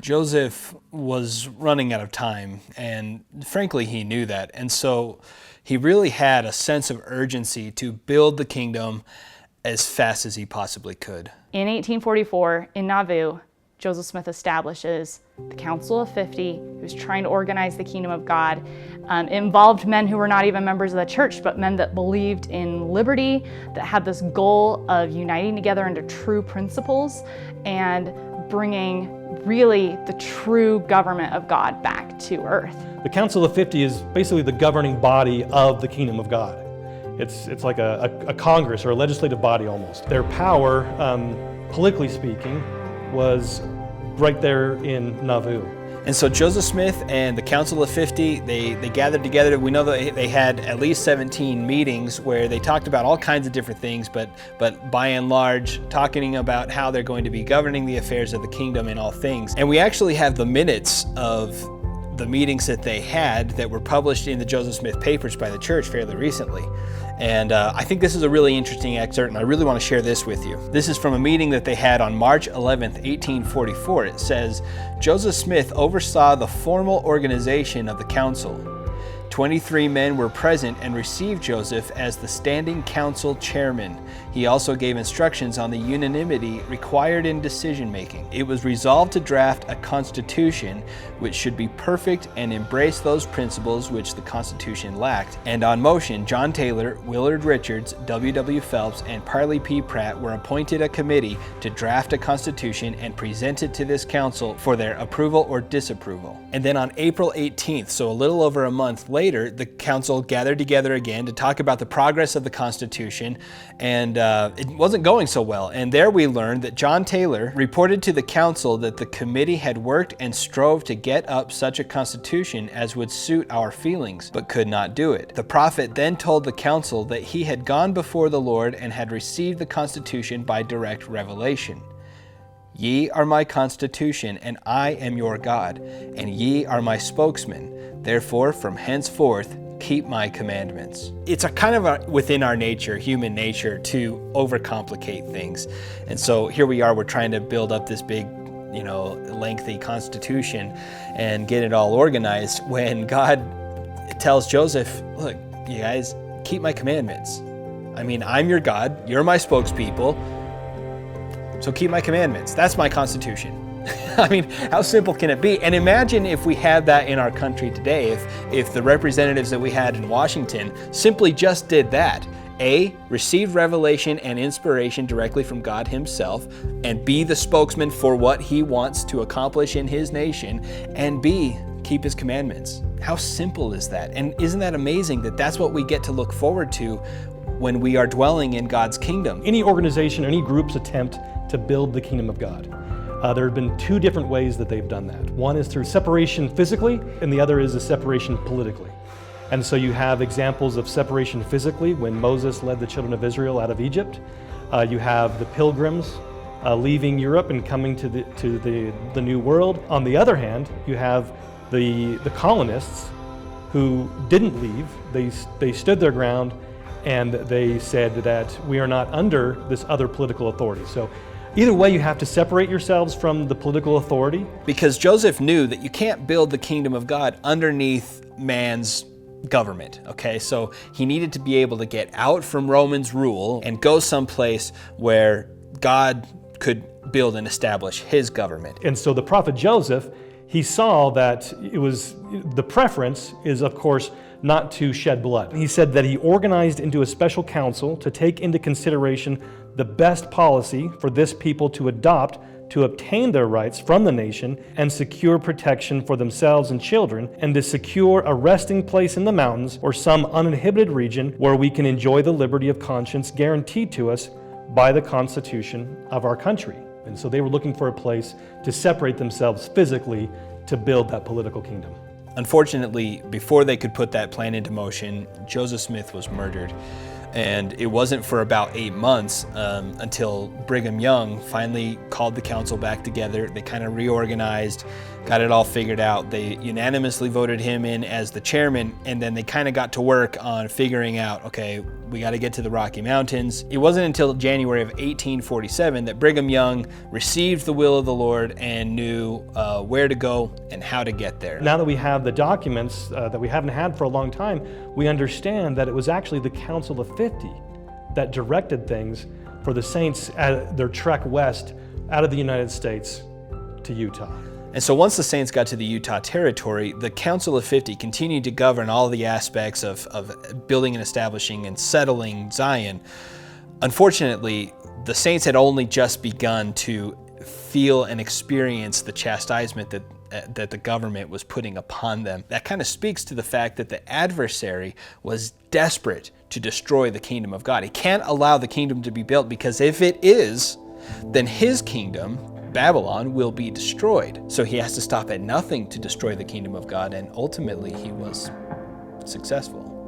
Joseph was running out of time, and frankly, he knew that. And so he really had a sense of urgency to build the kingdom as fast as he possibly could. In 1844, in Nauvoo, Joseph Smith establishes the Council of 50, who's trying to organize the kingdom of God. It involved men who were not even members of the church, but men that believed in liberty, that had this goal of uniting together into true principles and bringing really the true government of God back to earth. The Council of 50 is basically the governing body of the kingdom of God. It's like a Congress or a legislative body almost. Their power, politically speaking, was right there in Nauvoo. And so Joseph Smith and the Council of 50, they gathered together. We know that they had at least 17 meetings where they talked about all kinds of different things, but by and large, talking about how they're going to be governing the affairs of the kingdom in all things. And we actually have the minutes of the meetings that they had that were published in the Joseph Smith papers by the church fairly recently. And I think this is a really interesting excerpt, and I really want to share this with you. This is from a meeting that they had on March 11th, 1844. It says, Joseph Smith oversaw the formal organization of the council. 23 men were present and received Joseph as the standing council chairman. He also gave instructions on the unanimity required in decision-making. It was resolved to draft a constitution which should be perfect and embrace those principles which the Constitution lacked. And on motion, John Taylor, Willard Richards, W.W. Phelps, and Parley P. Pratt were appointed a committee to draft a constitution and present it to this council for their approval or disapproval. And then on April 18th, so a little over a month later, the council gathered together again to talk about the progress of the Constitution, and it wasn't going so well. And there we learned that John Taylor reported to the council that the committee had worked and strove to get up such a constitution as would suit our feelings, but could not do it. The prophet then told the council that he had gone before the Lord and had received the constitution by direct revelation. Ye are my constitution, and I am your God, and ye are my spokesman. Therefore, from henceforth, keep my commandments. It's a kind of within our nature, human nature, to overcomplicate things. And so here we are, we're trying to build up this big, lengthy constitution and get it all organized when God tells Joseph, look, you guys, keep my commandments. I mean, I'm your God, you're my spokespeople, so keep my commandments. That's my constitution. I mean, how simple can it be? And imagine if we had that in our country today, if the representatives that we had in Washington simply just did that. A, receive revelation and inspiration directly from God himself, and be the spokesman for what he wants to accomplish in his nation, and B, keep his commandments. How simple is that? And isn't that amazing that that's what we get to look forward to when we are dwelling in God's kingdom? Any organization, any group's attempt to build the kingdom of God. There have been two different ways that they've done that. One is through separation physically, and the other is a separation politically. And so you have examples of separation physically when Moses led the children of Israel out of Egypt. You have the pilgrims leaving Europe and coming to the New World. On the other hand, you have the colonists who didn't leave. They stood their ground, and they said that we are not under this other political authority. So either way, you have to separate yourselves from the political authority. Because Joseph knew that you can't build the kingdom of God underneath man's government, okay? So he needed to be able to get out from Roman's rule and go someplace where God could build and establish his government. And so the prophet Joseph, he saw that the preference is, of course, not to shed blood. He said that he organized into a special council to take into consideration the best policy for this people to adopt to obtain their rights from the nation and secure protection for themselves and children, and to secure a resting place in the mountains or some uninhibited region where we can enjoy the liberty of conscience guaranteed to us by the Constitution of our country. And so they were looking for a place to separate themselves physically to build that political kingdom. Unfortunately, before they could put that plan into motion, Joseph Smith was murdered. And it wasn't for about 8 months until Brigham Young finally called the council back together. They kind of reorganized, got it all figured out. They unanimously voted him in as the chairman, and then they kind of got to work on figuring out, okay, we got to get to the Rocky Mountains. It wasn't until January of 1847 that Brigham Young received the will of the Lord and knew where to go and how to get there. Now that we have the documents that we haven't had for a long time, we understand that it was actually the Council of 50 that directed things for the saints at their trek west out of the United States to Utah. And so once the saints got to the Utah territory, the Council of 50 continued to govern all the aspects of building and establishing and settling Zion. Unfortunately, the saints had only just begun to feel and experience the chastisement that the government was putting upon them. That kind of speaks to the fact that the adversary was desperate to destroy the kingdom of God. He can't allow the kingdom to be built, because if it is, then his kingdom, Babylon, will be destroyed. So he has to stop at nothing to destroy the kingdom of God, and ultimately he was successful.